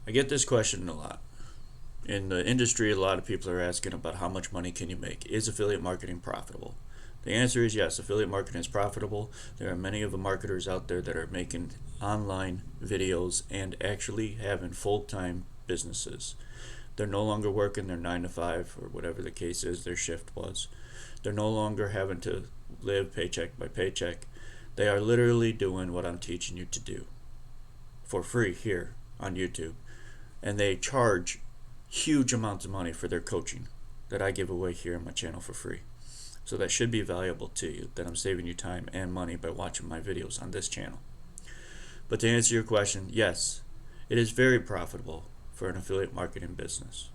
I get this question a lot. In the industry, a lot of people are asking about how much money can you make? Is affiliate marketing profitable? The answer is yes, affiliate marketing is profitable. There are many of the marketers out there that are making online videos and actually having full-time businesses. They're no longer working their 9 to 5 or whatever the case is their shift was. They're no longer having to live paycheck by paycheck. They are literally doing what I'm teaching you to do for free here on YouTube. And they charge huge amounts of money for their coaching that I give away here on my channel for free. So that should be valuable to you, that I'm saving you time and money by watching my videos on this channel. But to answer your question, yes, it is very profitable for an affiliate marketing business.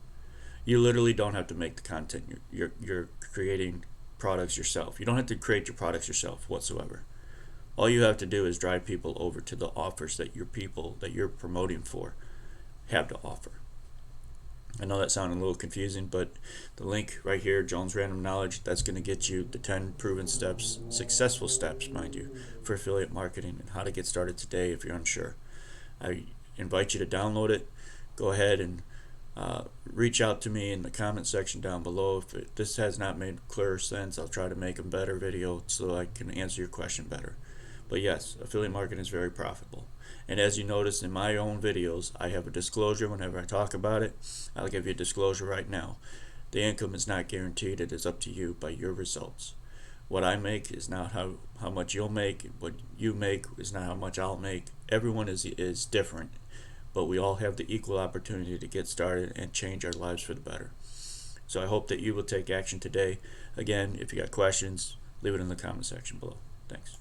You literally don't have to make the content. You're creating products yourself. You don't have to create your products yourself whatsoever. All you have to do is drive people over to the offers that your people that you're promoting for have to offer. I know that sounded a little confusing, but the link right here, Jones Random Knowledge, that's going to get you the 10 proven steps, successful steps, mind you, for affiliate marketing and how to get started today if you're unsure. I invite you to download it. Go ahead and reach out to me in the comment section down below. If this has not made clearer sense, I'll try to make a better video so I can answer your question better. But yes, affiliate marketing is very profitable. And as you notice in my own videos, I have a disclosure whenever I talk about it. I'll give you a disclosure right now. The income is not guaranteed. It is up to you by your results. What I make is not how much you'll make. What you make is not how much I'll make. Everyone is different, but we all have the equal opportunity to get started and change our lives for the better. So I hope that you will take action today. Again, if you got questions, leave it in the comment section below. Thanks.